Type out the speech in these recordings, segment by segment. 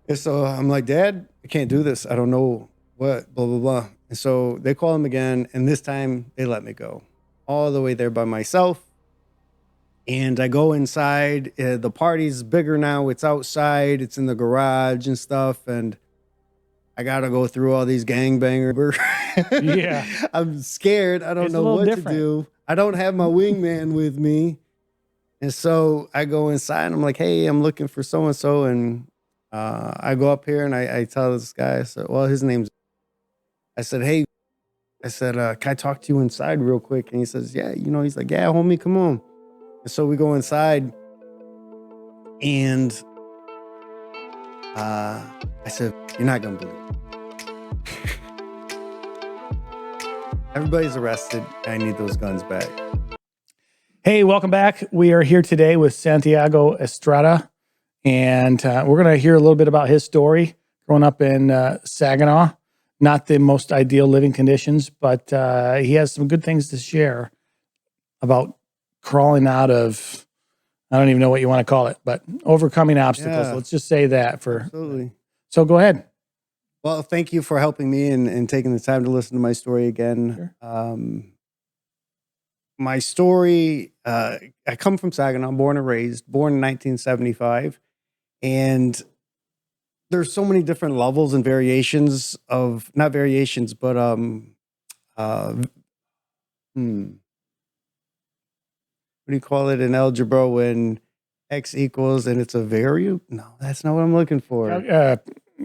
And so I'm like, Dad, I can't do this. I don't know what, blah, blah, blah. And so they call him again. And this time they let me go all the way there by myself. And I go inside. The party's bigger now. It's outside. It's in the garage and stuff. And I got to go through all these gangbangers. Yeah. I'm scared. I don't It's a know little what different. to do. I don't have my wingman with me. And so I go inside. And I'm like, hey, I'm looking for so-and-so. And I go up here and I tell this guy, I said, well, his name's, I said, hey, can I talk to you inside real quick? And he says, yeah, he's like, yeah, homie, come on. And so we go inside and I said, you're not going to believe it. Everybody's arrested. I need those guns back. Hey, welcome back. We are here today with Santiago Estrada, and we're going to hear a little bit about his story growing up in Saginaw. Not the most ideal living conditions, but he has some good things to share about crawling out of, I don't even know what you want to call it, but overcoming obstacles. Yeah. Let's just say that Absolutely. So go ahead. Well, thank you for helping me and taking the time to listen to my story again. Sure. My story, I come from Saginaw, born and raised, born in 1975. And there's so many different levels and variations of, not variations, but what do you call it in algebra when x equals and it's a variable? No, that's not what I'm looking for.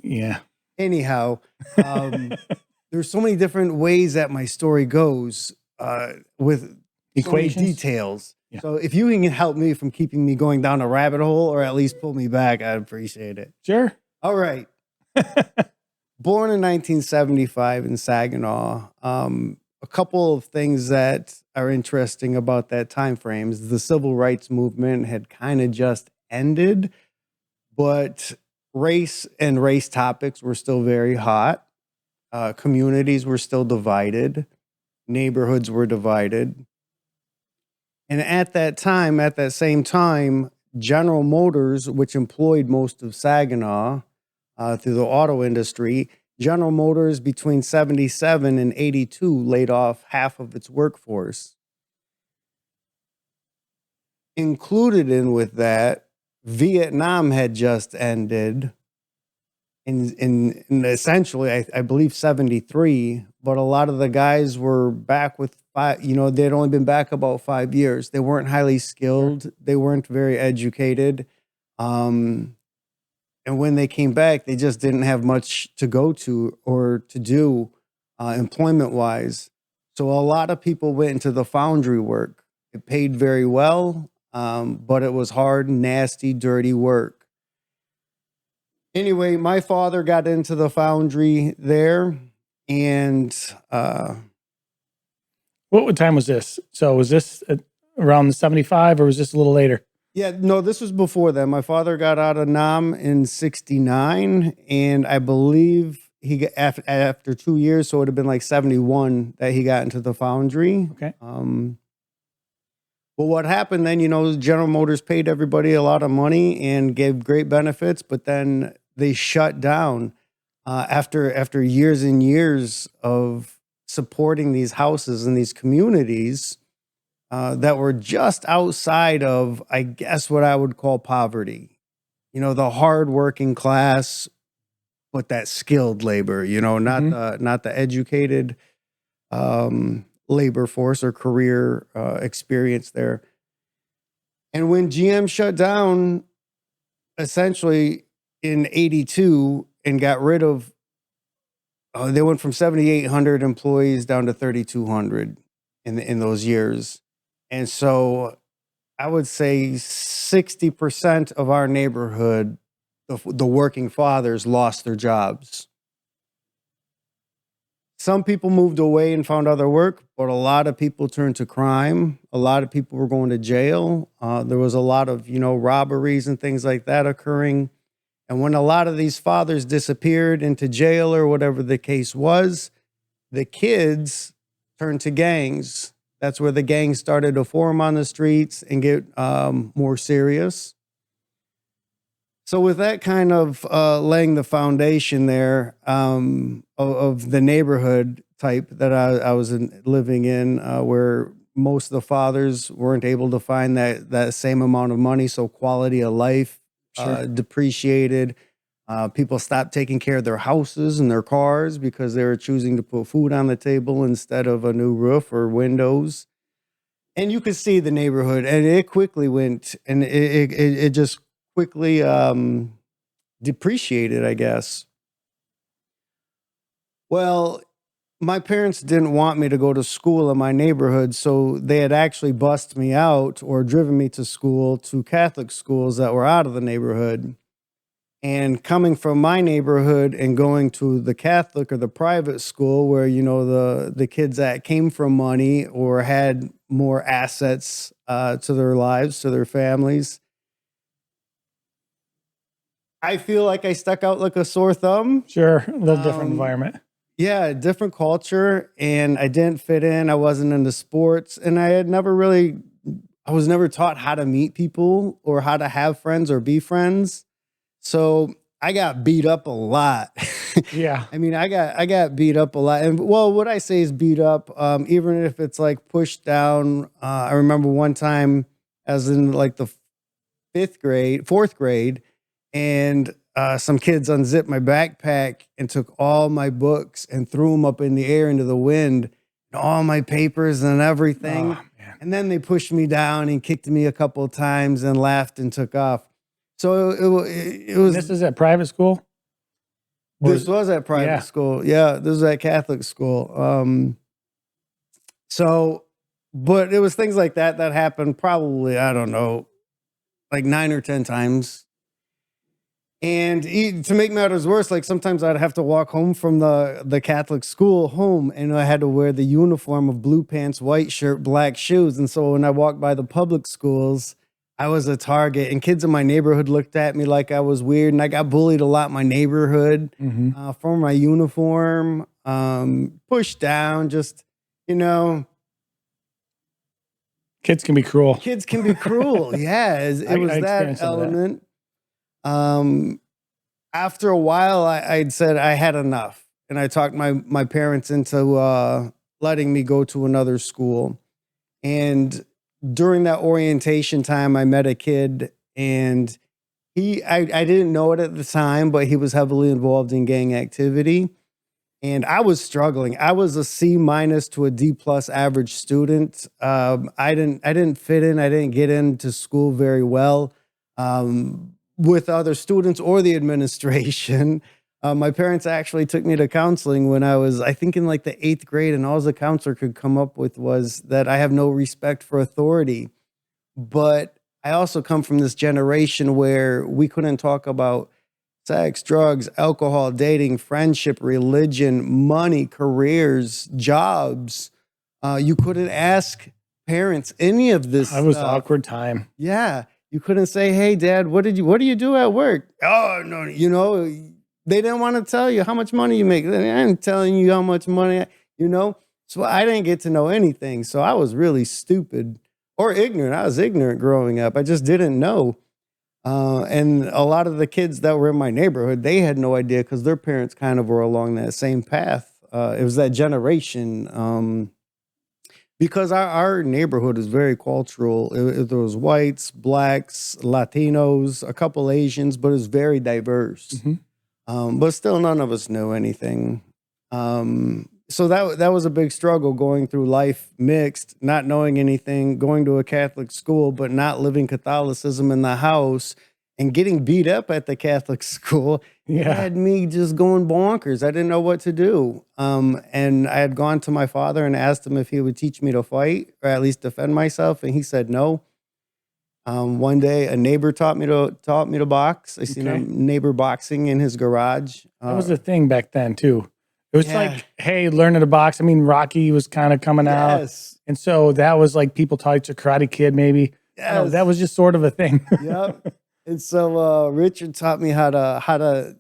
Yeah. Anyhow, there's so many different ways that my story goes with Equations? so many details. Yeah. So if you can help me from keeping me going down a rabbit hole or at least pull me back, I'd appreciate it. Sure. All right. Born in 1975 in Saginaw. A couple of things that are interesting about that time frame is the civil rights movement had kind of just ended, but race and race topics were still very hot. Communities were still divided. Neighborhoods were divided. And at that same time, General Motors, which employed most of Saginaw through the auto industry, General Motors between 77 and 82 laid off half of its workforce. Included in with that, Vietnam had just ended in essentially, I believe 73, but a lot of the guys were back with they'd only been back about 5 years. They weren't highly skilled. They weren't very educated. And when they came back, they just didn't have much to go to or to do employment-wise. So a lot of people went into the foundry work. It paid very well, but it was hard, nasty, dirty work. Anyway, my father got into the foundry there, and What time was this? So was this around 75 or was this a little later? yeah, no, this was before that. My father got out of NAM in 69, and I believe he got after 2 years, so it would have been like 71 that he got into the foundry. Okay. But what happened then, General Motors paid everybody a lot of money and gave great benefits, but then they shut down after years and years of supporting these houses and these communities that were just outside of, I guess, what I would call poverty. The hardworking class, but that skilled labor. Not the educated labor force or career experience there. And when GM shut down, essentially in 82 and got rid of, they went from 7,800 employees down to 3,200 in those years. And so I would say 60% of our neighborhood, the working fathers, lost their jobs. Some people moved away and found other work, but a lot of people turned to crime. A lot of people were going to jail. There was a lot of, robberies and things like that occurring. And when a lot of these fathers disappeared into jail or whatever the case was, the kids turned to gangs. That's where the gangs started to form on the streets and get more serious. So with that kind of laying the foundation there of the neighborhood type that I was living in, where most of the fathers weren't able to find that same amount of money, so quality of life Sure. depreciated. People stopped taking care of their houses and their cars because they were choosing to put food on the table instead of a new roof or windows. And you could see the neighborhood, and it quickly went, and it just quickly depreciated, I guess. Well, my parents didn't want me to go to school in my neighborhood, so they had actually bussed me out or driven me to school to Catholic schools that were out of the neighborhood. And coming from my neighborhood and going to the Catholic or the private school where, the kids that came from money or had more assets to their lives, to their families, I feel like I stuck out like a sore thumb. Sure. A little different Um, environment. Yeah, different culture, and I didn't fit in. I wasn't into sports, and I was never taught how to meet people or how to have friends or be friends. So I got beat up a lot. Yeah. I mean, I got beat up a lot, and well, what I say is beat up. Even if it's like pushed down. I remember one time, as in like the fourth grade, and some kids unzipped my backpack and took all my books and threw them up in the air into the wind, and all my papers and everything. Oh, man. And then they pushed me down and kicked me a couple of times and laughed and took off. So it was. This is at private school? Or This was at private yeah. school. Yeah, this was at Catholic school. So, but it was things like that that happened probably, I don't know, like 9 or 10 times. And to make matters worse, like sometimes I'd have to walk home from the Catholic school home, and I had to wear the uniform of blue pants, white shirt, black shoes. And so when I walked by the public schools, I was a target, and kids in my neighborhood looked at me like I was weird. And I got bullied a lot in my neighborhood Hmm. for my uniform, pushed down. Just you know, Kids can be cruel. kids can be cruel. Yeah, it was I that experienced some of that. element. Um, After a while, I'd said I had enough, and I talked my parents into letting me go to another school. And during that orientation time, I met a kid, and I didn't know it at the time, but he was heavily involved in gang activity, and I was struggling. I was a C minus to a D plus average student. I didn't fit in. I didn't get into school very well. With other students or the administration. My parents actually took me to counseling when I was, I think, in like the 8th grade, and all the counselor could come up with was that I have no respect for authority. But I also come from this generation where we couldn't talk about sex, drugs, alcohol, dating, friendship, religion, money, careers, jobs. You couldn't ask parents any of this It was an stuff. awkward time. Yeah. You couldn't say, "Hey dad, what do you do at work?" Oh, no, they didn't want to tell you how much money you make. They ain't telling you how much money, So I didn't get to know anything. So I was really stupid or ignorant. I was ignorant growing up. I just didn't know. And a lot of the kids that were in my neighborhood, they had no idea because their parents kind of were along that same path. It was that generation. Because our neighborhood is very cultural. There was whites, blacks, Latinos, a couple Asians, but it's very diverse. But still, none of us knew anything. So that was a big struggle going through life mixed, not knowing anything, going to a Catholic school, but not living Catholicism in the house and getting beat up at the Catholic school. It Yeah. had me just going bonkers. I didn't know what to do. And I had gone to my father and asked him if he would teach me to fight or at least defend myself, and he said no. One day, a neighbor taught me to box. I seen a Okay. neighbor boxing in his garage. That was the thing back then too. It was Yeah. like, hey, learning to box. I mean, Rocky was kind of coming out. Yes, And so that was like people taught you Karate Kid, maybe. I don't know, yes, that was just sort of a thing. yep. And so Richard taught me how to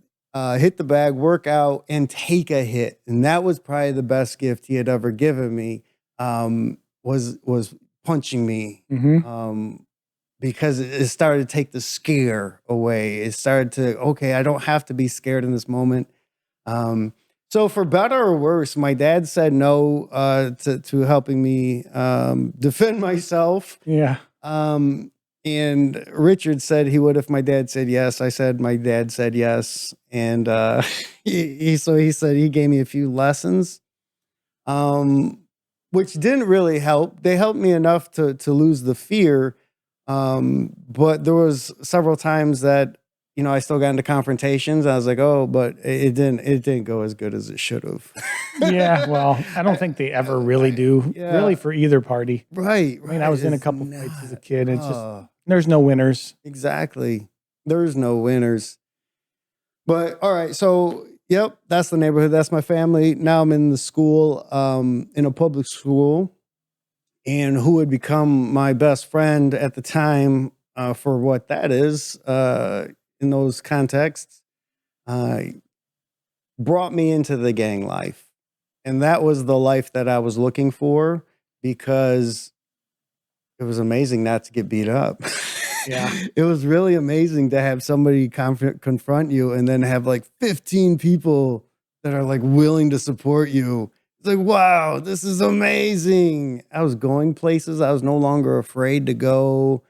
hit the bag, work out, and take a hit, and that was probably the best gift he had ever given me. Was punching me. Hmm. because it started to take the scare away. It started to, okay, I don't have to be scared in this moment. So for better or worse, my dad said no to helping me defend myself. Yeah. And Richard said he would if my dad said yes. I said my dad said yes, and he said he gave me a few lessons, which didn't really help. They helped me enough to lose the fear, but there was several times that I still got into confrontations. I was like, oh, but it didn't go as good as it should have. Yeah. Well, I don't think they ever really do, Yeah. really, for either party. Right. I mean, I was in a It's couple fights as a not- kid. It's just, oh. there's no winners. Exactly. There's no winners. But all right, so yep, that's the neighborhood. That's my family. Now I'm in the school, in a public school, and who would become my best friend at the time, for what that is, in those contexts, uh, brought me into the gang life. And that was the life that I was looking for, because it was amazing not to get beat up. Yeah. It was really amazing to have somebody confront you and then have like 15 people that are like willing to support you. It's like, wow, this is amazing. I was going places. I was no longer afraid to go.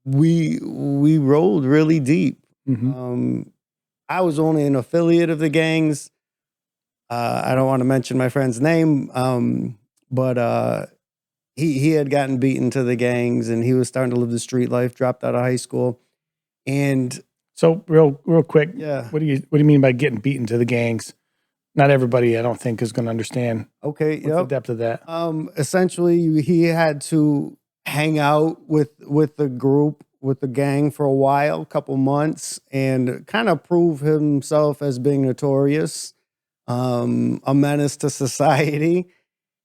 We rolled really deep. Mhm. I was only an affiliate of the gangs. I don't want to mention my friend's name, but he had gotten beaten to the gangs, and he was starting to live the street life, dropped out of high school. And So real quick, yeah. what do you mean by getting beaten to the gangs? Not everybody, I don't think, is going to understand. Okay. What's the depth of that? Essentially he had to hang out with the group, with the gang for a while, a couple months, and kind of prove himself as being notorious, a menace to society,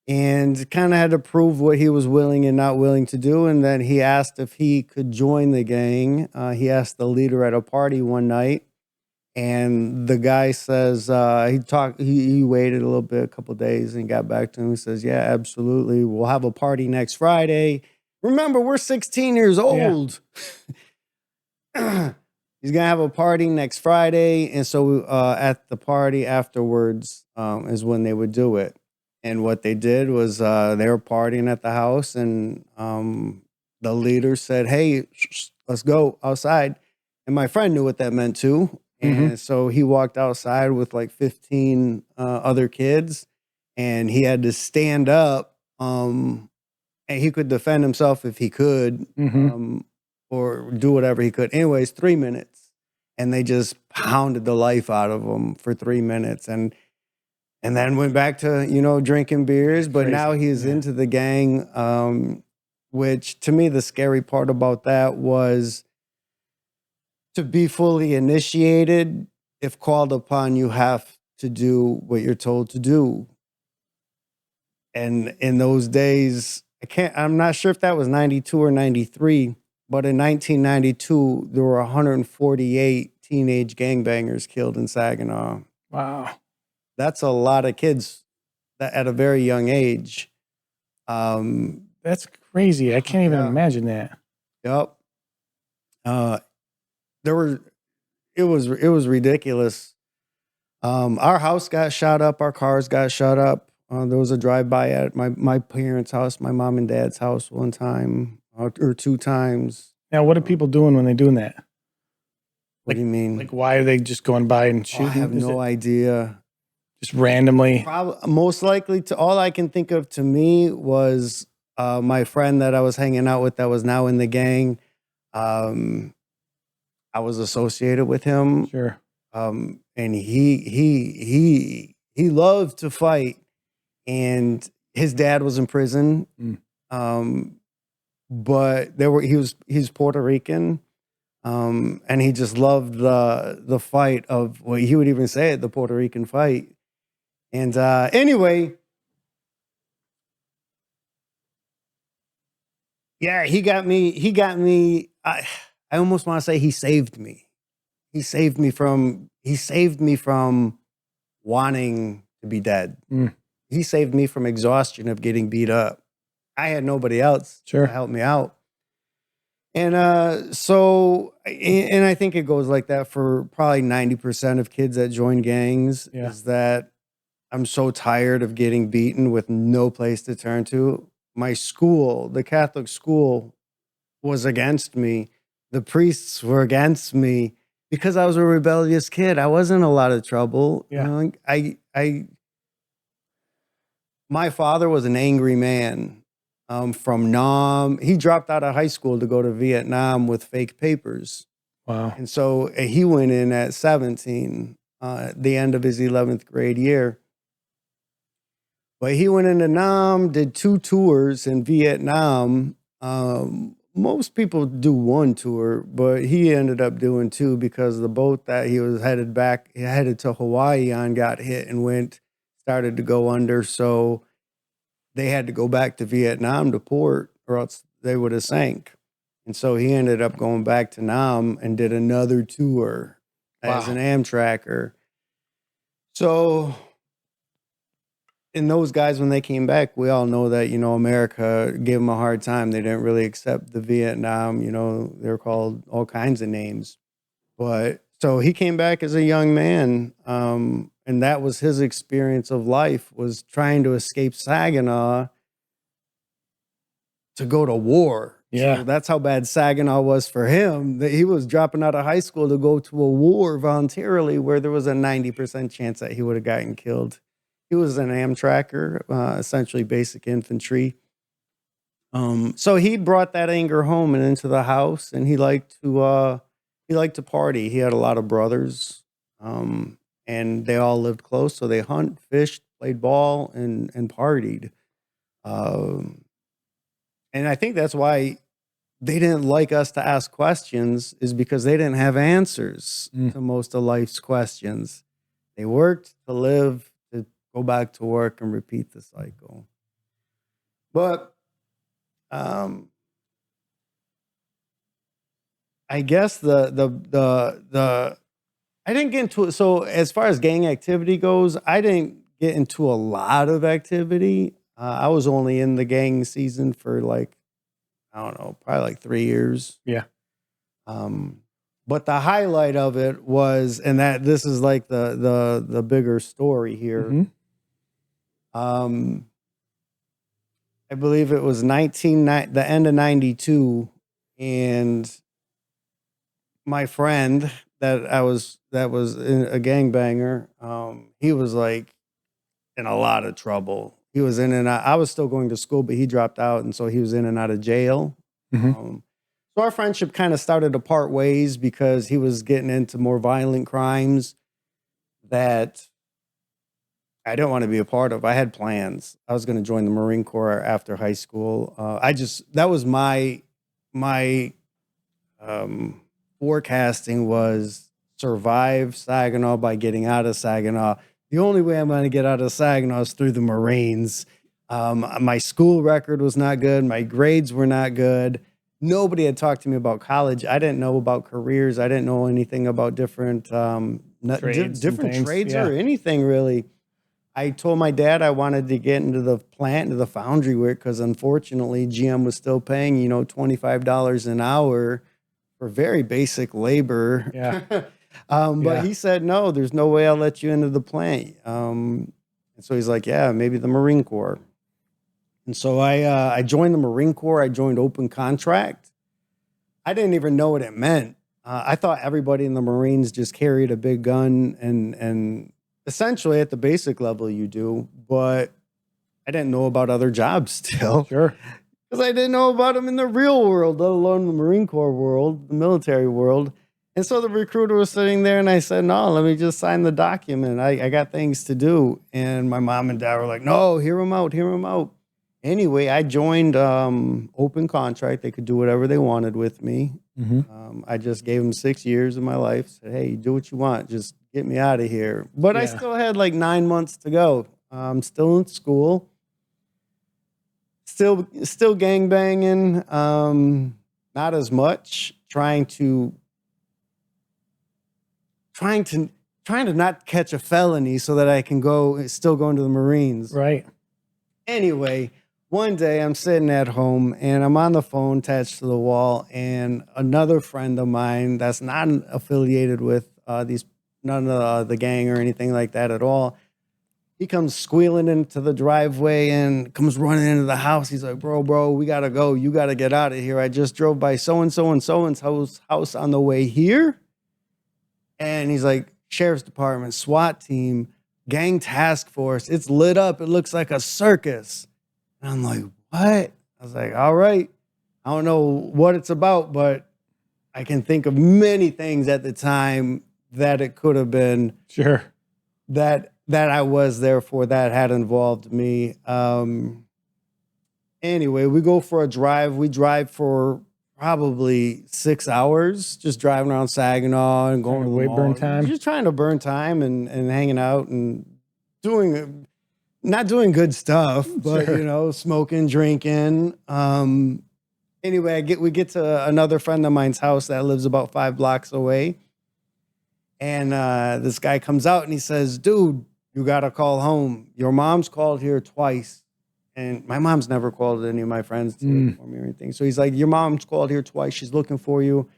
and kind of had to prove what he was willing and not willing to do. And then he asked if he could join the gang. He asked the leader at a party one night, and the guy says, he waited a little bit, a couple days, and got back to him. He says, yeah, absolutely. We'll have a party next Friday. Remember, we're 16 years old. He's going to have a party next Friday. And so at the party afterwards is when they would do it. And what they did was they were partying at the house, and the leader said, hey, let's go outside. And my friend knew what that meant too. And so he walked outside with like 15 other kids, and he had to stand up, and he could defend himself if he could, or do whatever he could. Anyways, 3 minutes, and they just pounded the life out of him for 3 minutes. And then went back to, drinking beers. But Crazy. now he's into the gang, which to me, the scary part about that was to be fully initiated. If called upon, you have to do what you're told to do. And in those days, I'm not sure if that was 92 or 93, but in 1992, there were 148 teenage gangbangers killed in Saginaw. Wow. That's a lot of kids at a very young age. That's crazy. I can't even imagine that. Yep. It was ridiculous. Our house got shot up. Our cars got shot up. There was a drive-by at my parents' house, my mom and dad's house one time or 2 times. Now, what are people doing when they're doing that? What do you mean? Like, why are they just going by and shooting? I have no idea. Just randomly? Most likely, all I can think of to me was my friend that I was hanging out with that was now in the gang. I was associated with him. Sure. And he loved to fight, and his dad was in prison. But he's Puerto Rican. And he just loved the fight of, well, he would even say it, the Puerto Rican fight. And anyway, yeah, he got me. I almost want to say he saved me. He saved me from wanting to be dead. He saved me from exhaustion of getting beat up. I had nobody else to help me out. And so, and I think it goes like that for probably 90% of kids that join gangs, Yeah. is that I'm so tired of getting beaten with no place to turn to. My school, the Catholic school, was against me. The priests were against me because I was a rebellious kid. I wasn't a lot of trouble. Yeah. My father was an angry man, from Nam. He dropped out of high school to go to Vietnam with fake papers. Wow. And so he went in at 17, at the end of his 11th grade year. But he went into Nam, did 2 tours in Vietnam. Most people do 1 tour, but he ended up doing 2 because the boat that he was headed to Hawaii on, got hit and started to go under. So they had to go back to Vietnam to port, or else they would have sank. And so he ended up going back to Nam and did another tour as Wow. an Amtracker. So, and those guys, when they came back, we all know that, America gave them a hard time. They didn't really accept the Vietnam, they were called all kinds of names. But so he came back as a young man, and that was his experience of life, was trying to escape Saginaw to go to war. Yeah. So that's how bad Saginaw was for him, that he was dropping out of high school to go to a war voluntarily where there was a 90% chance that he would have gotten killed. He was an Amtracker, essentially basic infantry. So he brought that anger home and into the house, and he liked to party. He had a lot of brothers, and they all lived close, so they hunt, fished, played ball, and partied. Um, and I think that's why they didn't like us to ask questions, is because they didn't have answers to most of life's questions. They worked to live, to go back to work and repeat the cycle. But I guess the I didn't get into it. So as far as gang activity goes, I didn't get into a lot of activity. I was only in the gang season for like, I don't know, probably like 3 years. Yeah. But the highlight of it was, and that this is like the bigger story here. Mhm. I believe it was the end of 92, and my friend that was a gangbanger, he was like in a lot of trouble. He was in and out. I was still going to school, but he dropped out, and so he was in and out of jail. Mhm. So our friendship kind of started to part ways because he was getting into more violent crimes that I didn't want to be a part of. I had plans. I was going to join the Marine Corps after high school. That was my forecasting, was survive Saginaw by getting out of Saginaw. The only way I'm going to get out of Saginaw is through the Marines. My school record was not good. My grades were not good. Nobody had talked to me about college. I didn't know about careers. I didn't know anything about different Trades trades yeah. or anything really. I told my dad I wanted to get into the plant, into the foundry work, because unfortunately GM was still paying, $25 an hour for very basic labor. Yeah. But Yeah. he said, no, there's no way I'll let you into the plant. And so he's like, yeah, maybe the Marine Corps. And so I joined the Marine Corps. I joined open contract. I didn't even know what it meant. I thought everybody in the Marines just carried a big gun, and essentially at the basic level you do, but I didn't know about other jobs still. Sure. Because I didn't know about them in the real world, let alone the Marine Corps world, the military world. And so the recruiter was sitting there, and I said, no, let me just sign the document. I got things to do. And my mom and dad were like, no, hear him out, hear him out. Anyway, I joined open contract. They could do whatever they wanted with me. Mhm. I just gave them 6 years of my life. Said, hey, do what you want. Just get me out of here. But I Yeah. still had like 9 months to go. I'm still in school. Still gangbanging. Not as much. Trying to not catch a felony so that I can still go into the Marines. Right. Anyway, one day I'm sitting at home and I'm on the phone attached to the wall, and another friend of mine that's not affiliated with none of the gang or anything like that at all. He comes squealing into the driveway and comes running into the house. He's like, bro, we gotta go. You gotta get out of here. I just drove by so and so and so and so's house on the way here. And he's like, sheriff's department, SWAT team, gang task force. It's lit up. It looks like a circus. And I'm like, what? I was like, all right. I don't know what it's about, but I can think of many things at the time that it could have been. Sure. That I was there for, that had involved me. Anyway, we go for a drive. We drive for probably 6 hours, just driving around Saginaw and going to the mall. Burn time. Just trying to burn time and hanging out and not doing good stuff, but Sure. smoking, drinking. Anyway, we get to another friend of mine's house that lives about 5 blocks away. And this guy comes out and he says, dude, you got to call home. Your mom's called here twice. And my mom's never called any of my friends to look for me or anything. So he's like, your mom's called here twice. She's looking for you.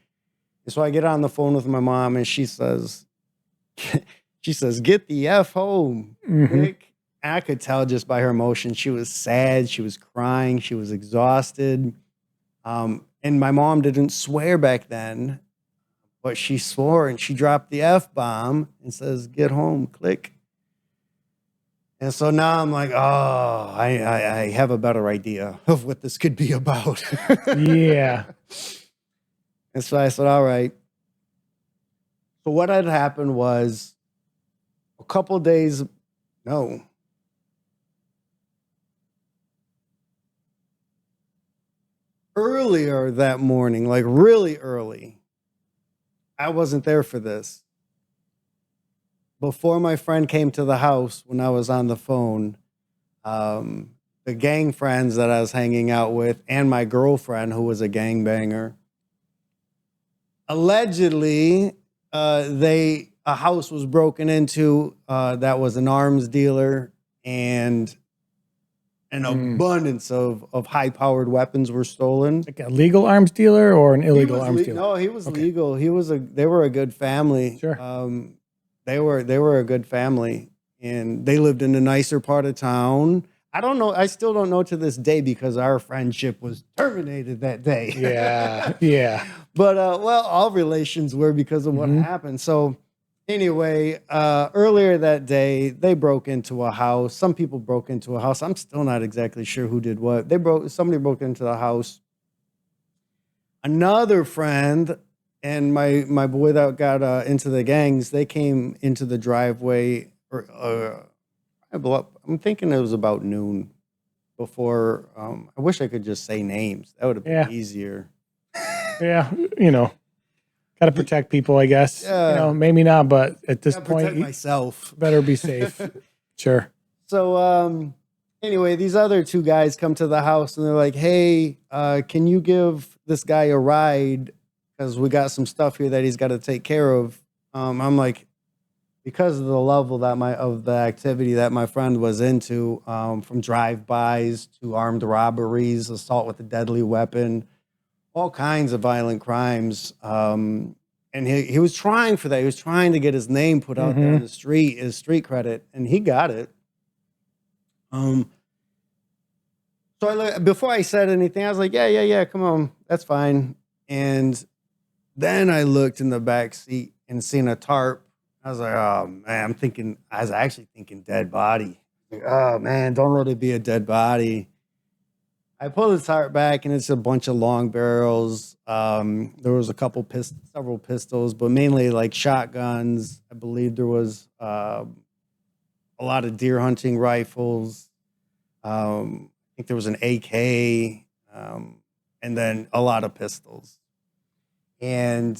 And so I get on the phone with my mom and she says, get the F home. Quick. And I could tell just by her emotion. She was sad. She was crying. She was exhausted. And my mom didn't swear back then. But she swore and she dropped the F-bomb and says, get home, click. And so now I'm like, oh, I have a better idea of what this could be about. Yeah. And so I said, all right. So what had happened was a couple days, earlier that morning, like really early, I wasn't there for this. Before my friend came to the house when I was on the phone, the gang friends that I was hanging out with and my girlfriend, who was a gangbanger, allegedly, a house was broken into that was an arms dealer, and an abundance of high-powered weapons were stolen. Like a legal arms dealer or an illegal arms dealer? No, he was legal. They were a good family. Sure. They were a good family, and they lived in a nicer part of town. I don't know. I still don't know to this day because our friendship was terminated that day. Yeah. Yeah. But well, all relations were because of what happened. So anyway, earlier that day, they broke into a house. Some people broke into a house. I'm still not exactly sure who did what. Somebody broke into the house. Another friend and my boy that got into the gangs, they came into the driveway. I'm thinking it was about noon before. I wish I could just say names. That would have been easier. Yeah. Got to protect people, I guess. Maybe not, but at this point, protect myself. Better be safe. Sure. So anyway, these other two guys come to the house and they're like, hey, can you give this guy a ride? Because we got some stuff here that he's got to take care of. I'm like, because of the level of the activity that my friend was into, from drive-bys to armed robberies, assault with a deadly weapon, all kinds of violent crimes. And he was trying for that. He was trying to get his name put out there on the street, his street credit, and he got it. So before I said anything, I was like, yeah, come on, that's fine. And then I looked in the back seat and seen a tarp. I was like, oh man, I was actually thinking dead body. Like, oh man, don't let it be a dead body. I pulled the tarp back and it's a bunch of long barrels. There was several pistols, but mainly like shotguns. I believe there was a lot of deer hunting rifles. I think there was an AK, and then a lot of pistols. And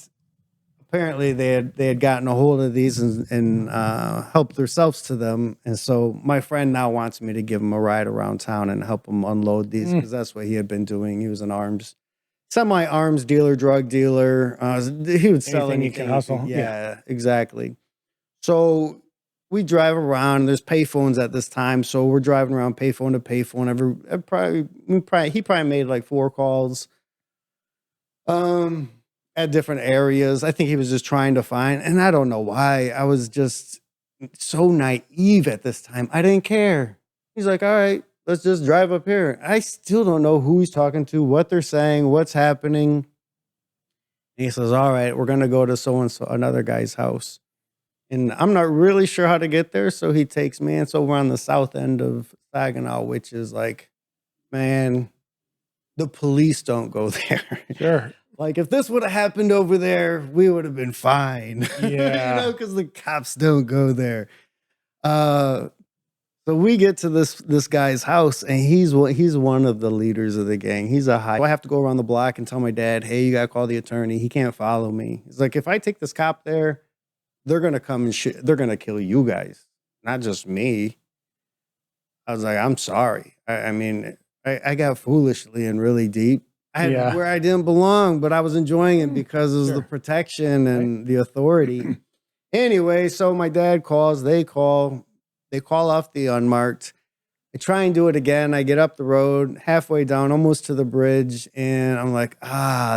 apparently they had gotten a hold of these and helped themselves to them. And so my friend now wants me to give him a ride around town and help him unload these, because that's what he had been doing. He was an semi-arms dealer, drug dealer. He would sell anything. You can hustle. Yeah, exactly. So we drive around. There's payphones at this time, so we're driving around payphone to payphone. He probably made like 4 calls, at different areas. I think he was just trying to find, and I don't know why. I was just so naive at this time. I didn't care. He's like, all right, let's just drive up here. I still don't know who he's talking to, what they're saying, what's happening. And he says, all right, we're going to go to so-and-so, another guy's house. And I'm not really sure how to get there. So he takes me. And so we're on the south end of Saginaw, which is like, man, the police don't go there. Sure. Like if this would have happened over there, we would have been fine. Yeah. Because the cops don't go there. So we get to this guy's house, and he's one of the leaders of the gang. He's a high. I have to go around the block and tell my dad, hey, you got to call the attorney. He can't follow me. He's like, if I take this cop there, they're going to come and they're going to kill you guys, not just me. I was like, I'm sorry. I mean, I got foolishly and really deep. I had where I didn't belong, but I was enjoying it because it was the protection and the authority. Anyway, so my dad calls, they call off the unmarked. I try and do it again. I get up the road, halfway down, almost to the bridge, and I'm like,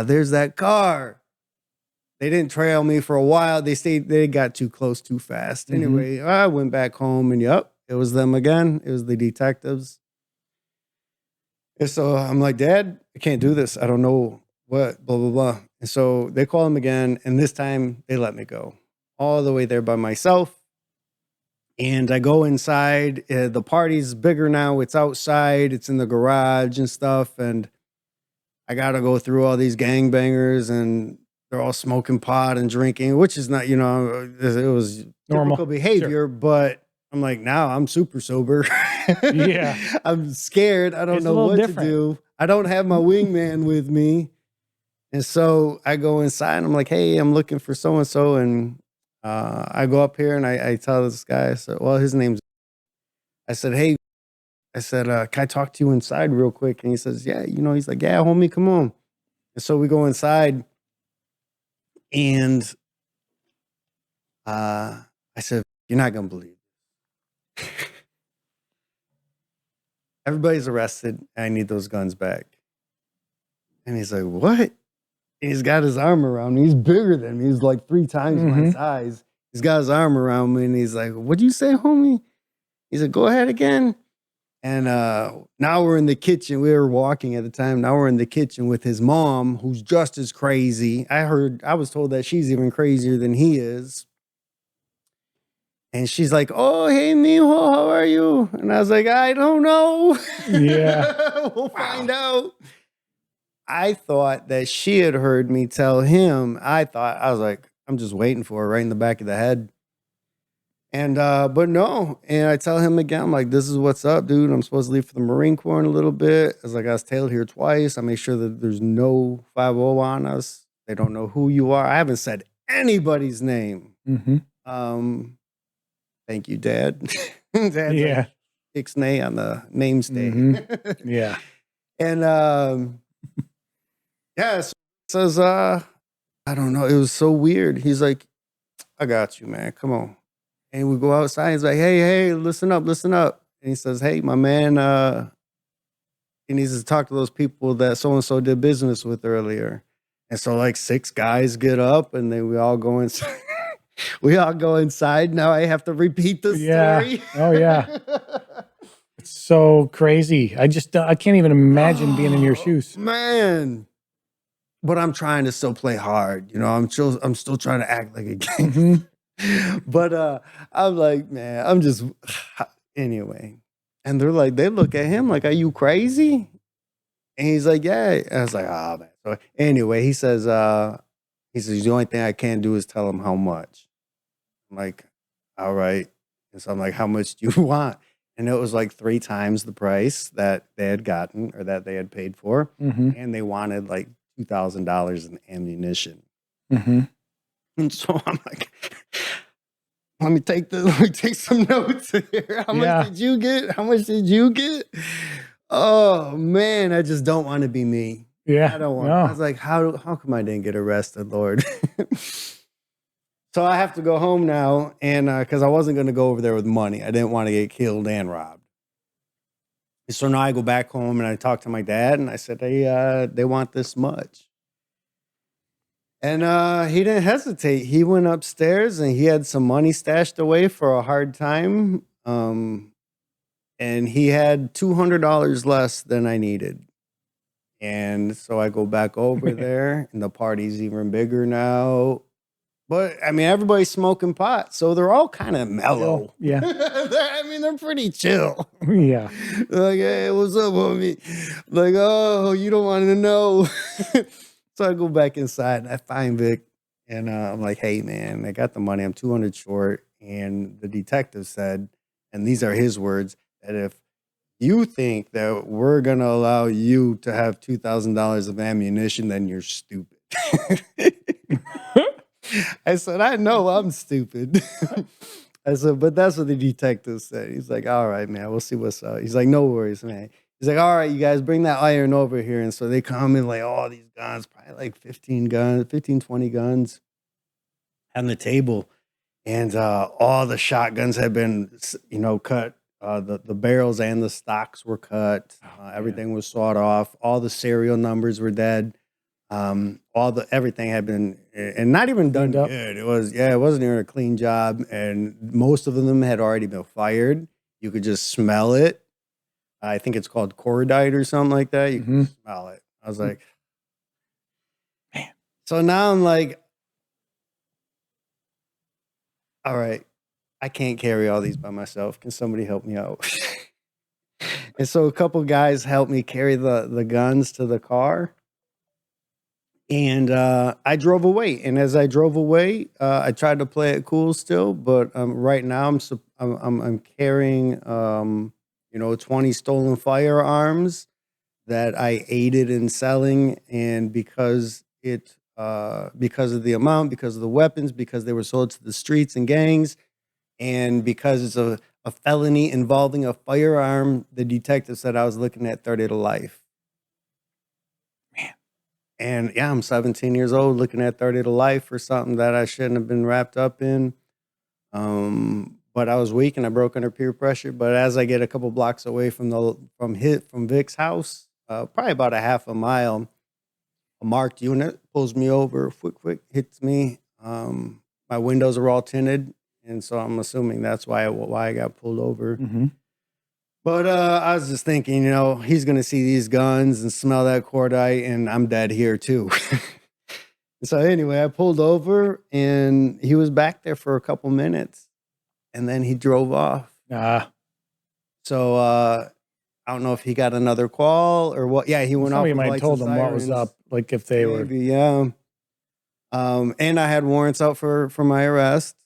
there's that car. They didn't trail me for a while. They got too close too fast. Anyway, I went back home, and it was them again. It was the detectives. And so I'm like, Dad, I can't do this. I don't know what, blah, blah, blah. And so they call him again, and this time they let me go all the way there by myself. And I go inside. The party's bigger now. It's outside. It's in the garage and stuff. And I got to go through all these gangbangers, and they're all smoking pot and drinking, which is not, it was normal typical behavior. But I'm like, now I'm super sober. Yeah. I'm scared. I don't know what to do. I don't have my wingman with me. And so I go inside, and I'm like, hey, I'm looking for so-and-so. And I go up here, and I tell this guy, I said, well, his name's, I said, hey, can I talk to you inside real quick? And he says, yeah, he's like, yeah, homie, come on. And so we go inside, and I said, you're not going to believe it. Everybody's arrested. I need those guns back. And he's like, what? And he's got his arm around me. He's bigger than me. He's like 3 times my size. He's got his arm around me, and he's like, what'd you say, homie? He said, go ahead again. And now we're in the kitchen. We were walking at the time. Now we're in the kitchen with his mom, who's just as crazy. I was told that she's even crazier than he is. And she's like, oh, hey, mijo, how are you? And I was like, I don't know. Yeah. We'll find out. I thought that she had heard me tell him. I was like, I'm just waiting for her right in the back of the head. And, but no. And I tell him again, I'm like, this is what's up, dude. I'm supposed to leave for the Marine Corps in a little bit. I was like, I was tailed here twice. I make sure that there's no 50 on us. They don't know who you are. I haven't said anybody's name. Thank you, Dad. Dad's Ixnay on the name stay. Yeah. And, so it says, I don't know. It was so weird. He's like, I got you, man. Come on. And we go outside. He's like, hey, listen up. And he says, hey, my man, he needs to talk to those people that so-and-so did business with earlier. And so like 6 guys get up, and then we all go inside. Now I have to repeat the story. Oh, yeah. It's so crazy. I can't even imagine being in your shoes. Man. But I'm trying to still play hard. I'm still trying to act like a gangster. But I'm like, man, I'm just, anyway. And they're like, they look at him like, are you crazy? And he's like, yeah. And I was like, oh, man. So anyway, he says, the only thing I can do is tell him how much. I'm like, all right. And so I'm like, how much do you want? And it was like 3 times the price that they had gotten, or that they had paid for. And they wanted like $2,000 in ammunition. And so I'm like, let me take some notes here. How much did you get? Oh man, I just don't want to be me. Yeah. I don't want. I was like, how come I didn't get arrested, Lord? So I have to go home now, and because I wasn't going to go over there with money, I didn't want to get killed and robbed. So now I go back home and I talk to my dad, and I said, they want this much. And he didn't hesitate. He went upstairs and he had some money stashed away for a hard time. And he had $200 less than I needed. And so I go back over there, and the party's even bigger now. But I mean, everybody's smoking pot, so they're all kind of mellow. Yeah. I mean, they're pretty chill. Yeah. Like, hey, what's up, homie? Like, oh, you don't want to know. So I go back inside and I find Vic, and I'm like, hey, man, I got the money. I'm 200 short. And the detective said, and these are his words, that if you think that we're going to allow you to have $2,000 of ammunition, then you're stupid. I said, I know I'm stupid. I said, but that's what the detective said. He's like, all right, man, we'll see what's up. He's like, no worries, man. He's like, all right, you guys bring that iron over here. And so they come in like all these guns, probably like 15, 20 guns on the table. And all the shotguns had been, cut. The barrels and the stocks were cut. Everything was sawed off. All the serial numbers were dead. Everything had been, and not even done good. It wasn't even a clean job. And most of them had already been fired. You could just smell it. I think it's called cordite or something like that. You can smell it. I was like, man. So now I'm like, all right, I can't carry all these by myself. Can somebody help me out? And so a couple guys helped me carry the guns to the car. And I drove away. And as I drove away, I tried to play it cool still. But right now I'm carrying 20 stolen firearms that I aided in selling. And because of the amount, because of the weapons, because they were sold to the streets and gangs, and because it's a felony involving a firearm, the detective said I was looking at 30 to life. Man. And yeah, I'm 17 years old looking at 30 to life for something that I shouldn't have been wrapped up in. But I was weak and I broke under peer pressure. But as I get a couple blocks away from Vic's house, probably about a half a mile, a marked unit pulls me over, quick, hits me. My windows are all tinted. And so I'm assuming that's why I got pulled over. Mm-hmm. But I was just thinking, he's going to see these guns and smell that cordite, and I'm dead here too. So anyway, I pulled over, and he was back there for a couple minutes, and then he drove off. So I don't know if he got another call or what. Yeah, he went off. Somebody might have told them what was up, like if they were. Yeah. And I had warrants out for my arrest.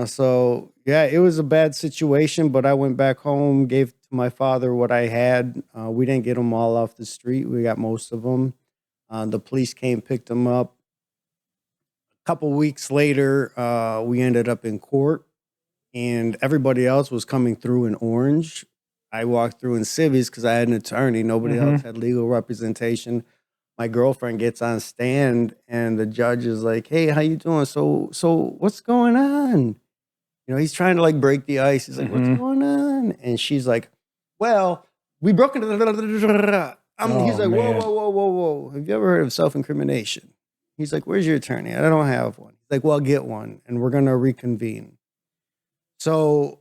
So yeah, it was a bad situation, but I went back home, gave to my father what I had. We didn't get them all off the street. We got most of them. The police came, picked them up. A couple weeks later, we ended up in court, and everybody else was coming through in orange. I walked through in civvies because I had an attorney. Nobody else had legal representation. My girlfriend gets on stand, and the judge is like, hey, how you doing? So what's going on? He's trying to like break the ice. He's like, what's going on? And she's like, well, we broke into he's like, whoa. Have you ever heard of self-incrimination? He's like, where's your attorney? I don't have one. He's like, well, get one, and we're going to reconvene. So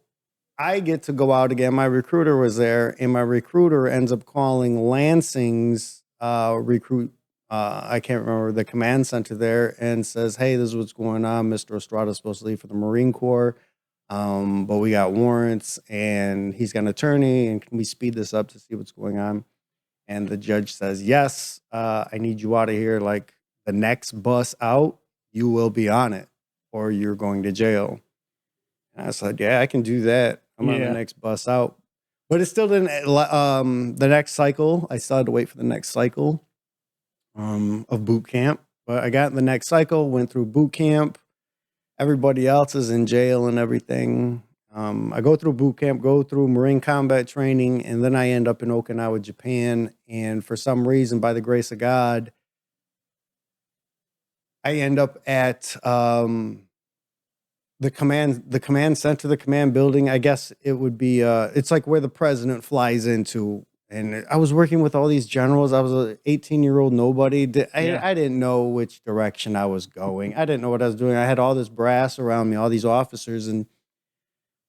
I get to go out again. My recruiter was there, and my recruiter ends up calling Lansing's recruit, I can't remember, the command center there, and says, hey, this is what's going on. Mr. Estrada's supposed to leave for the Marine Corps, but we got warrants, and he's got an attorney, and can we speed this up to see what's going on? And the judge says, yes, I need you out of here. Like the next bus out, you will be on it, or you're going to jail. And I said, yeah, I can do that. I'm on the next bus out. But it still didn't, the next cycle, I still had to wait for the next cycle of boot camp. But I got in the next cycle, went through boot camp. Everybody else is in jail and everything. I go through boot camp, go through Marine combat training, and then I end up in Okinawa, Japan. And for some reason, by the grace of God, I end up at the command center, the command building, I guess it would be, it's like where the president flies into. And I was working with all these generals. I was an 18-year-old nobody. Yeah. I didn't know which direction I was going. I didn't know what I was doing. I had all this brass around me, all these officers. And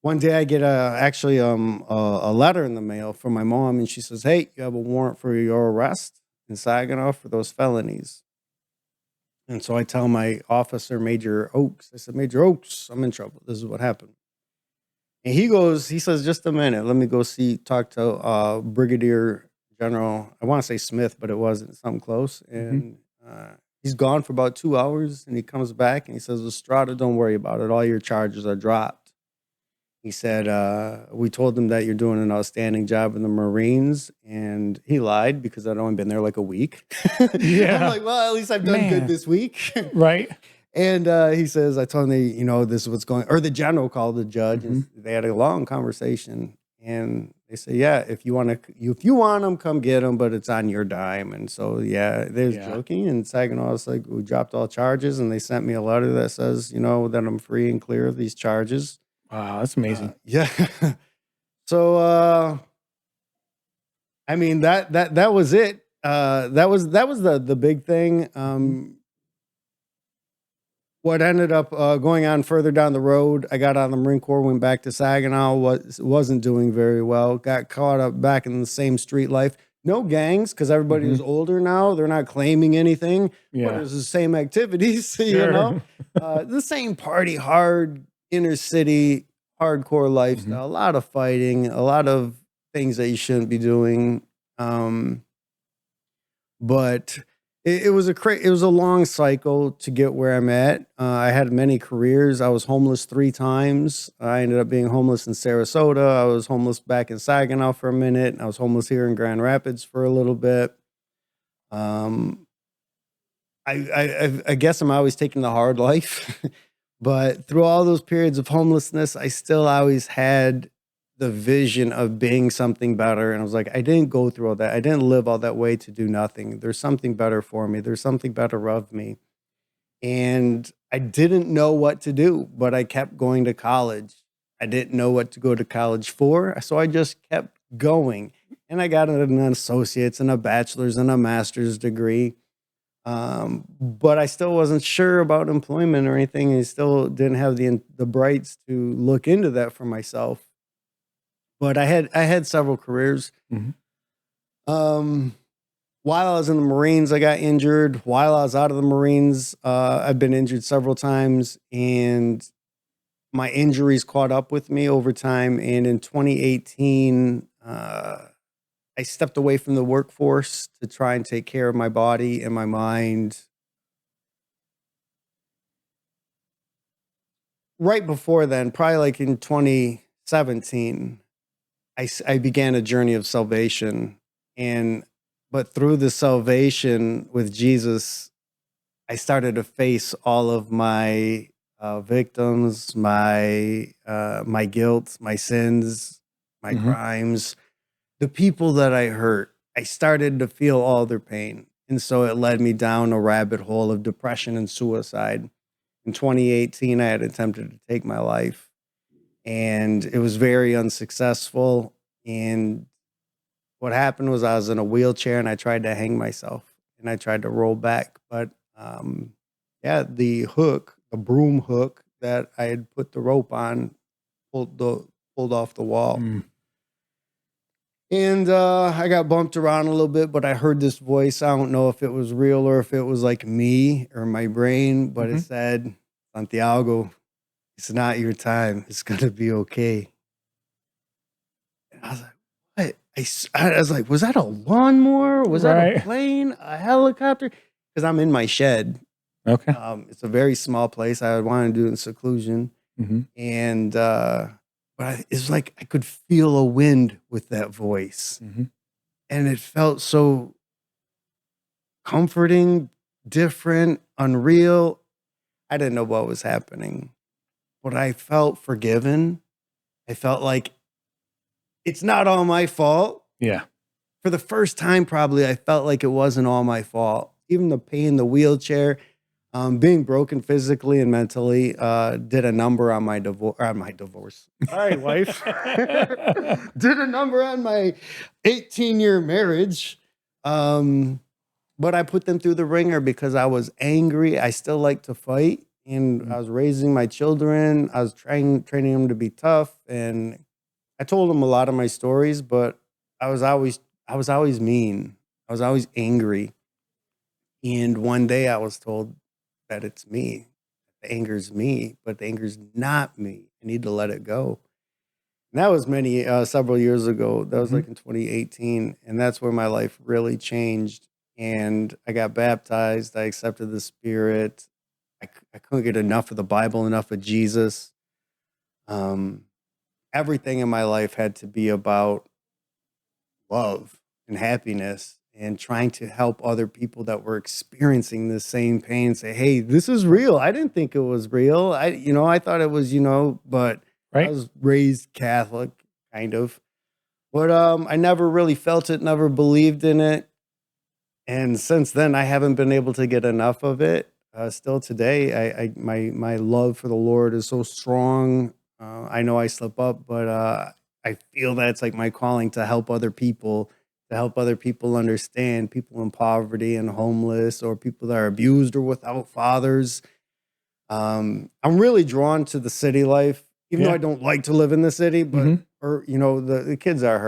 one day I get actually a letter in the mail from my mom, and she says, "Hey, you have a warrant for your arrest in Saginaw for those felonies." And so I tell my officer, Major Oakes, I said, "Major Oakes, I'm in trouble. This is what happened." And he says, "Just a minute. Let me go talk to Brigadier General, I want to say Smith, but it wasn't, something close." And he's gone for about 2 hours, and he comes back and he says, "Estrada, don't worry about it. All your charges are dropped." He said, "We told him that you're doing an outstanding job in the Marines." And he lied because I'd only been there like a week. Yeah. I'm like, well, at least I've done good this week. Right. And he says, I told him, this is what's going, or the general called the judge, and they had a long conversation. And they say, "Yeah, if you want them, come get them, but it's on your dime." And so, yeah, there's joking. And Saginaw was like, "We dropped all charges." And they sent me a letter that says, that I'm free and clear of these charges. Wow, that's amazing. Yeah. So, I mean, that was it. That was the big thing. What ended up going on further down the road, I got out of the Marine Corps, went back to Saginaw, wasn't doing very well, got caught up back in the same street life. No gangs, because everybody is older now. They're not claiming anything. Yeah. But it's the same activities, Sure. the same party hard, inner city, hardcore lifestyle, a lot of fighting, a lot of things that you shouldn't be doing. But it was a long cycle to get where I'm at. I had many careers. I was homeless 3 times. I ended up being homeless in Sarasota. I was homeless back in Saginaw for a minute. I was homeless here in Grand Rapids for a little bit. I guess I'm always taking the hard life, but through all those periods of homelessness, I still always had the vision of being something better. And I was like, I didn't go through all that. I didn't live all that way to do nothing. There's something better for me. There's something better of me. And I didn't know what to do, but I kept going to college. I didn't know what to go to college for. So I just kept going. And I got an associate's and a bachelor's and a master's degree. But I still wasn't sure about employment or anything. And I still didn't have the brights to look into that for myself. But I had several careers. While I was in the Marines, I got injured. While I was out of the Marines, I've been injured several times, and my injuries caught up with me over time. And in 2018, I stepped away from the workforce to try and take care of my body and my mind. Right before then, probably like in 2017, I began a journey of salvation. But through the salvation with Jesus, I started to face all of my victims, my guilt, my sins, my crimes, the people that I hurt. I started to feel all their pain. And so it led me down a rabbit hole of depression and suicide. In 2018, I had attempted to take my life, and it was very unsuccessful. And what happened was I was in a wheelchair and I tried to hang myself and I tried to roll back. But the broom hook that I had put the rope on pulled off the wall. And I got bumped around a little bit, but I heard this voice. I don't know if it was real or if it was like me or my brain, but it said, "Santiago, it's not your time. It's going to be okay." And I was like, what? I was like, was that a lawnmower? Was that a plane? A helicopter? Because I'm in my shed. Okay. It's a very small place. I wanted to do it in seclusion. And but it's like I could feel a wind with that voice. And it felt so comforting, different, unreal. I didn't know what was happening, but I felt forgiven. I felt like it's not all my fault. Yeah. For the first time, probably, I felt like it wasn't all my fault. Even the pain, the wheelchair. Being broken physically and mentally did a number on my divorce. All right, wife. Did a number on my 18-year marriage. But I put them through the ringer because I was angry. I still like to fight, and I was raising my children. I was training them to be tough, and I told them a lot of my stories. But I was always mean. I was always angry. And one day I was told that it's me. The anger's me, but the anger's not me. I need to let it go. And that was several years ago. That was like in 2018. And that's where my life really changed. And I got baptized. I accepted the Spirit. I couldn't get enough of the Bible, enough of Jesus. Everything in my life had to be about love and happiness and trying to help other people that were experiencing the same pain. Say, hey, this is real. I didn't think it was real. I thought it was, but I was raised Catholic, kind of. But I never really felt it, never believed in it. And since then, I haven't been able to get enough of it. Still today, my love for the Lord is so strong. I know I slip up, but I feel that it's like my calling to help other people, understand people in poverty and homeless, or people that are abused or without fathers. I'm really drawn to the city life, even though I don't like to live in the city, but the kids are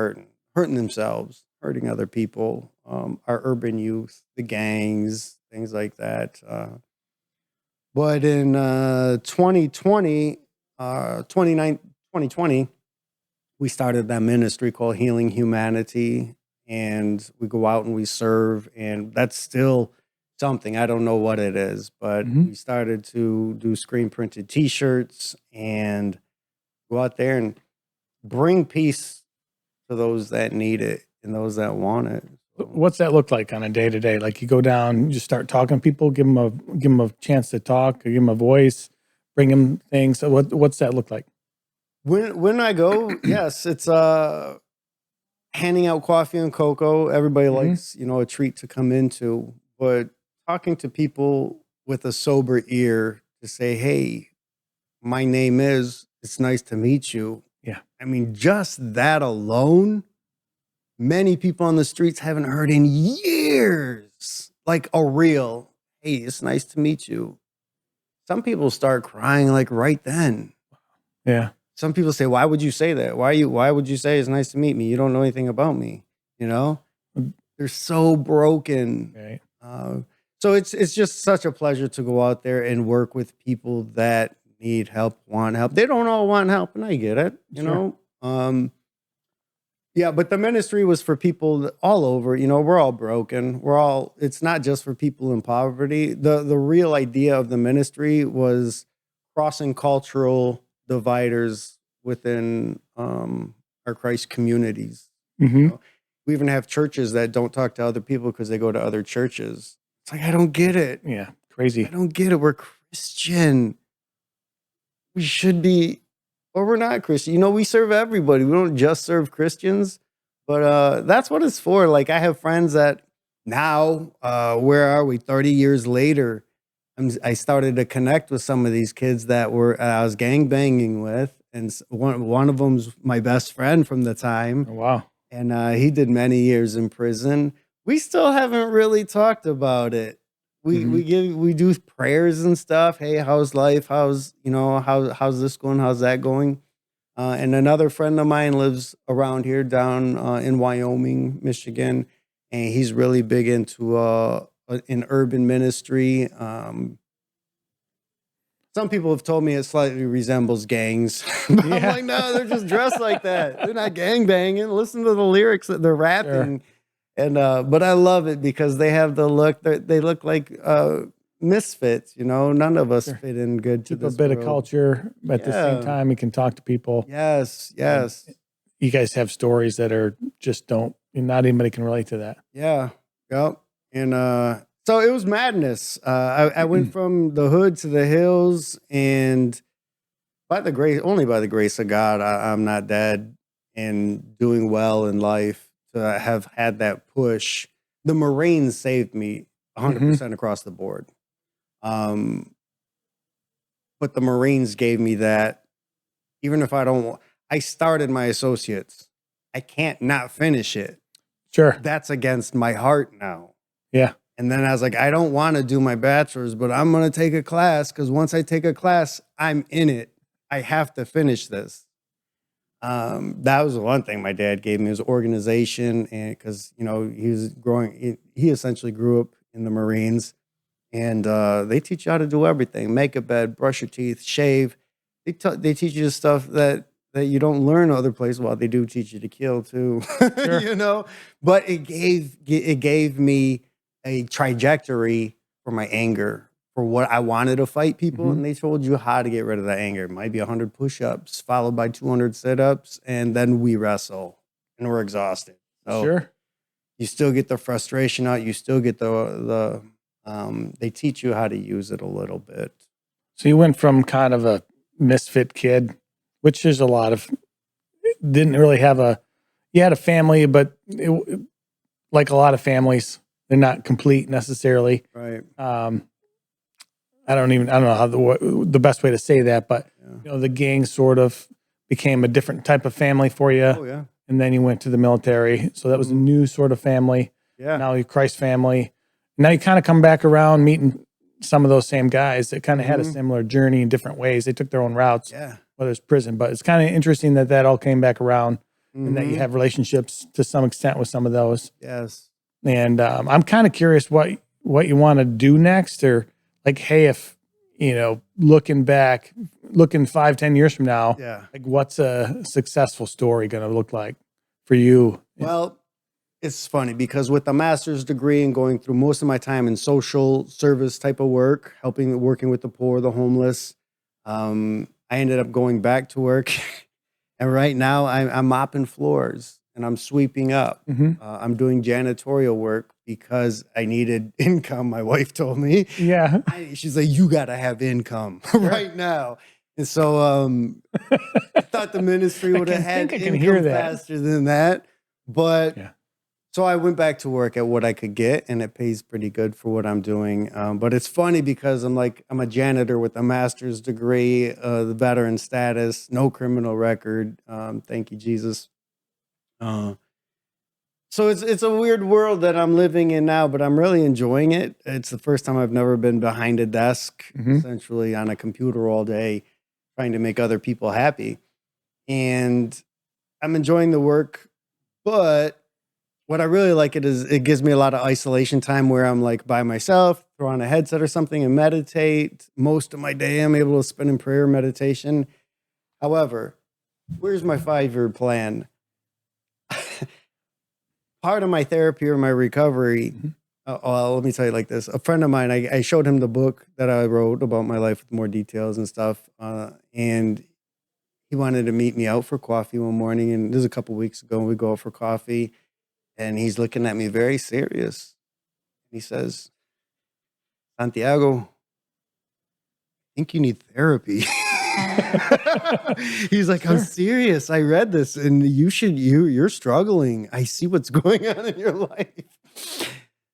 hurting themselves, hurting other people, our urban youth, the gangs, things like that. But in 2020, we started that ministry called Healing Humanity, and we go out and we serve, and that's still something. I don't know what it is, but we started to do screen printed T-shirts and go out there and bring peace to those that need it and those that want it. What's that look like on a day to day? Like you go down, you just start talking to people, give them a chance to talk, give them a voice, bring them things. So what's that look like? When I go, yes, it's handing out coffee and cocoa. Everybody likes, a treat to come into, but talking to people with a sober ear to say, hey, my name is, it's nice to meet you. Yeah. I mean, just that alone, many people on the streets haven't heard in years, like a real, hey, it's nice to meet you. Some people start crying like right then. Yeah. Some people say, why would you say that? Why would you say it's nice to meet me? You don't know anything about me. They're so broken. Right. So it's just such a pleasure to go out there and work with people that need help, want help. They don't all want help, and I get it, you know. Yeah, but the ministry was for people all over. We're all broken. It's not just for people in poverty. The real idea of the ministry was crossing cultural dividers within our Christ communities. We even have churches that don't talk to other people because they go to other churches. It's like, I don't get it. Yeah, crazy. I don't get it. We're Christian. We should be, or we're not Christian. We serve everybody. We don't just serve Christians, but that's what it's for. Like, I have friends that now, where are we, 30 years later, I started to connect with some of these kids that I was gangbanging with, and one of them's my best friend from the time. Oh, wow. And he did many years in prison. We still haven't really talked about it. We do prayers and stuff. Hey, how's life? How's this going? How's that going? And another friend of mine lives around here down in Wyoming, Michigan, and he's really big into an urban ministry. Some people have told me it slightly resembles gangs. I'm like, no, they're just dressed like that. They're not gang banging. Listen to the lyrics that they're rapping. And but I love it because they have the look. They look like misfits. None of us fit in good to this a bit world. Of culture, but at the same time, you can talk to people. Yes. You guys have stories that are just not anybody can relate to that. Yeah. Yep. And so it was madness. I went from the hood to the hills, and only by the grace of God, I'm not dead and doing well in life. To have had that push, the Marines saved me 100% across the board. Um, but the Marines gave me that. Even if I don't, I started my associates. I can't not finish it. Sure. That's against my heart now. Yeah. And then I was like, I don't want to do my bachelor's, but I'm going to take a class because once I take a class, I'm in it. I have to finish this. That was the one thing my dad gave me was organization, and because he was growing, he essentially grew up in the Marines, and they teach you how to do everything: make a bed, brush your teeth, shave. They teach you stuff that you don't learn other places. Well, they do teach you to kill too, Sure. But it gave me a trajectory for my anger, for what I wanted to fight people, and they told you how to get rid of that anger. It might be 100 push-ups followed by 200 sit-ups, and then we wrestle, and we're exhausted. So Sure. you still get the frustration out. You still get they teach you how to use it a little bit. So you went from kind of a misfit kid, which there's a lot of, didn't really have you had a family, but like a lot of families, they're not complete necessarily. Right. I don't know how the best way to say that, but the gang sort of became a different type of family for you. Oh, yeah. And then you went to the military. So that was a new sort of family. Yeah. Now you're Christ family. Now you kind of come back around meeting some of those same guys that kind of had a similar journey in different ways. They took their own routes, whether it's prison. But it's kind of interesting that all came back around and that you have relationships to some extent with some of those. Yes. And I'm kind of curious what you want to do next, or like, hey, if, looking 5-10 years from now, like what's a successful story going to look like for you? Well, it's funny because with a master's degree and going through most of my time in social service type of work, working with the poor, the homeless, I ended up going back to work. And right now I'm mopping floors and I'm sweeping up. I'm doing janitorial work because I needed income. My wife told me, she's like, you got to have income right now. And so I thought the ministry would have had income faster than that. But so I went back to work at what I could get, and it pays pretty good for what I'm doing. But it's funny because I'm a janitor with a master's degree, the veteran status, no criminal record. Thank you, Jesus. So it's a weird world that I'm living in now, but I'm really enjoying it. It's the first time I've never been behind a desk, essentially on a computer all day, trying to make other people happy. And I'm enjoying the work, but what I really like is it gives me a lot of isolation time where I'm like by myself, throw on a headset or something and meditate. Most of my day I'm able to spend in prayer, meditation. However, where's my 5-year plan? Part of my therapy or my recovery, let me tell you like this. A friend of mine, I showed him the book that I wrote about my life with more details and stuff. And he wanted to meet me out for coffee one morning. And this is a couple weeks ago, and we go out for coffee. And he's looking at me very serious. He says, Santiago, I think you need therapy. He's like, I'm serious. I read this and you're struggling. I see what's going on in your life.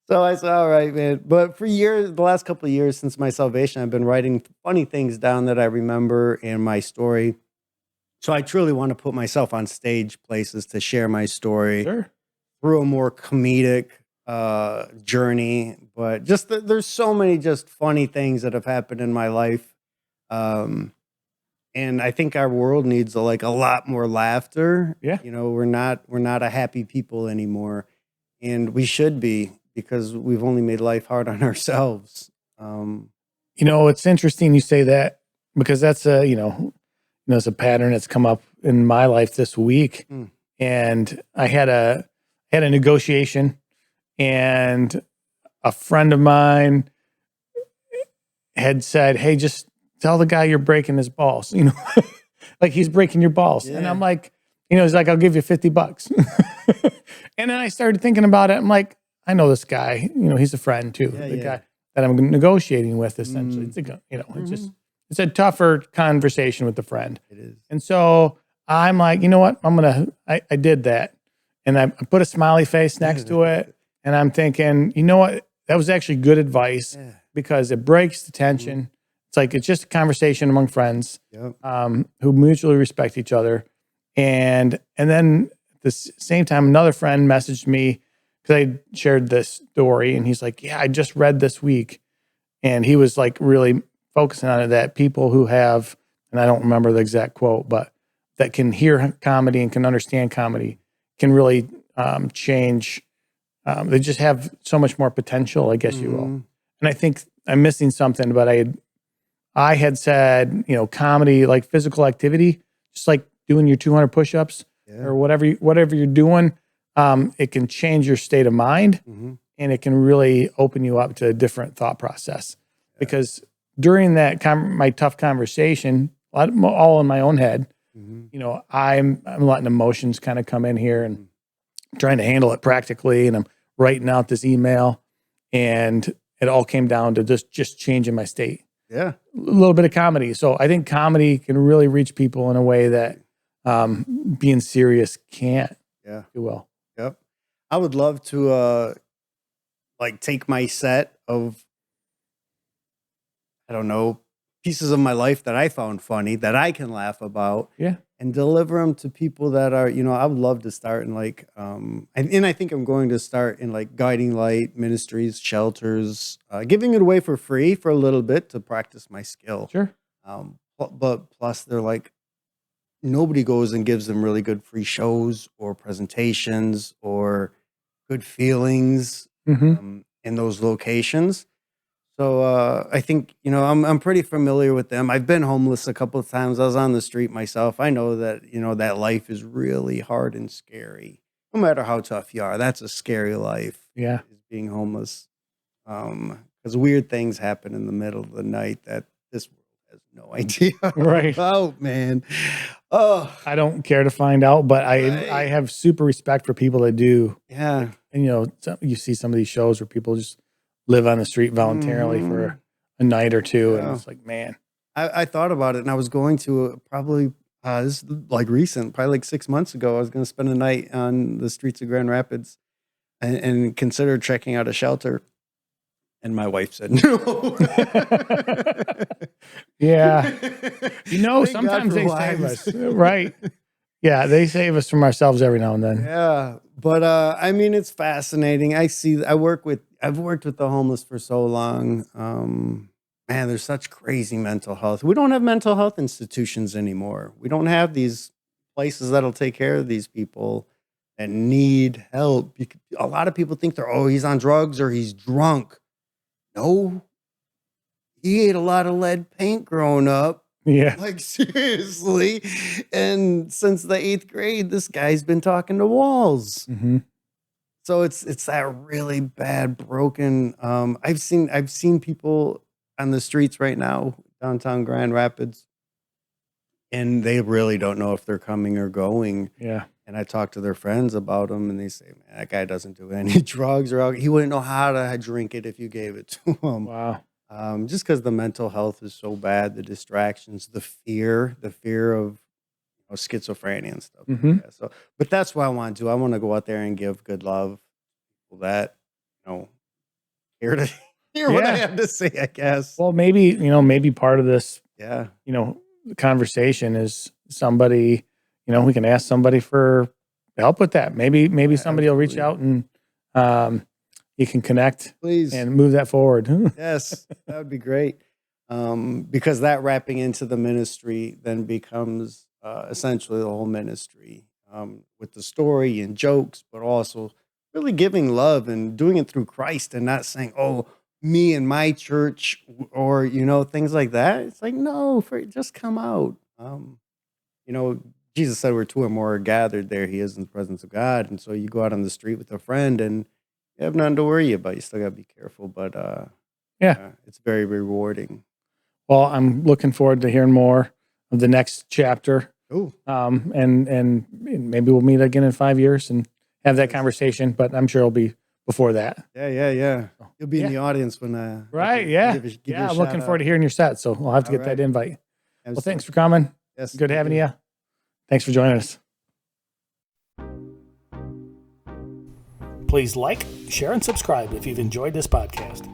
So I said, all right, man. But for years, the last couple of years since my salvation, I've been writing funny things down that I remember in my story. So I truly want to put myself on stage places to share my story through a more comedic journey. But just there's so many just funny things that have happened in my life. And I think our world needs a lot more laughter. Yeah. We're not a happy people anymore. And we should be, because we've only made life hard on ourselves. It's interesting you say that, because that's it's a pattern that's come up in my life this week. And I had a negotiation, and a friend of mine had said, hey, just tell the guy you're breaking his balls, like he's breaking your balls. And I'm like, he's like, I'll give you $50. And then I started thinking about it. I'm like, I know this guy, he's a friend too, the guy that I'm negotiating with, essentially. It's a tougher conversation with the friend. It is. And so I'm like, you know what? I did that. And I put a smiley face next to it. And I'm thinking, you know what? That was actually good advice. because it breaks the tension. It's like, it's just a conversation among friends who mutually respect each other. And then at the same time, another friend messaged me because I shared this story, and he's like, yeah, I just read this week. And he was like really focusing on it, that people who have, and I don't remember the exact quote, but that can hear comedy and can understand comedy can really change. They just have so much more potential, I guess you will. And I think I'm missing something, but I had said, comedy, like physical activity, just like doing your 200 push-ups or whatever you're doing, it can change your state of mind, and it can really open you up to a different thought process. Because during that my tough conversation, all in my own head, I'm letting emotions kind of come in here and trying to handle it practically, and I'm writing out this email, and it all came down to just changing my state. Yeah. A little bit of comedy. So I think comedy can really reach people in a way that being serious can't. Yeah. Do well. Yep. I would love to take my set of, I don't know, pieces of my life that I found funny that I can laugh about. Yeah. And deliver them to people that are, I would love to start in and I think I'm going to start in guiding light ministries, shelters, giving it away for free for a little bit to practice my skill. Sure. But plus they're nobody goes and gives them really good free shows or presentations or good feelings in those locations. So I think, I'm pretty familiar with them. I've been homeless a couple of times. I was on the street myself. I know that, that life is really hard and scary. No matter how tough you are, that's a scary life. Yeah. Is being homeless. Because weird things happen in the middle of the night that this world has no idea about, man. Oh, I don't care to find out, but I have super respect for people that do. Yeah. And, you see some of these shows where people just live on the street voluntarily for a night or two. And it's like, man, I thought about it, and I was going to probably, this is recent, probably 6 months ago, I was going to spend a night on the streets of Grand Rapids and consider checking out a shelter. And my wife said no. Yeah. Sometimes they save us. Right. Yeah. They save us from ourselves every now and then. Yeah. But it's fascinating. I've worked with the homeless for so long. Man, there's such crazy mental health. We don't have mental health institutions anymore. We don't have these places that'll take care of these people that need help. A lot of people think he's on drugs or he's drunk. No, he ate a lot of lead paint growing up. Yeah. Seriously. And since the 8th grade, this guy's been talking to walls. So it's that really bad, broken. I've seen people on the streets right now, downtown Grand Rapids, and they really don't know if they're coming or going. Yeah. And I talk to their friends about them, and they say, man, that guy doesn't do any drugs or alcohol. He wouldn't know how to drink it if you gave it to him. Wow. Just because the mental health is so bad, the distractions, the fear of schizophrenia and stuff. Like that. So, but that's what I want to do. I want to go out there and give good love to people that, care to hear what I have to say, I guess. Well, maybe part of this, the conversation is somebody, we can ask somebody for help with that. Maybe somebody will reach out and you can connect, please, and move that forward. Yes, that would be great. Because that wrapping into the ministry then becomes essentially the whole ministry, with the story and jokes, but also really giving love and doing it through Christ and not saying, oh, me and my church or, things like that. It's like, no, just come out. Jesus said where 2 or more are gathered, there he is in the presence of God. And so you go out on the street with a friend and you have nothing to worry about. You still got to be careful, but it's very rewarding. Well, I'm looking forward to hearing more of the next chapter. Oh, and maybe we'll meet again in 5 years and have that conversation, but I'm sure it'll be before that. Yeah. You'll be in the audience when right. Yeah. Give I'm looking forward to hearing your set. So we'll have to get that invite. Absolutely. Well, thanks for coming. Yes. Good having you. Thanks for joining us. Please like, share, and subscribe if you've enjoyed this podcast.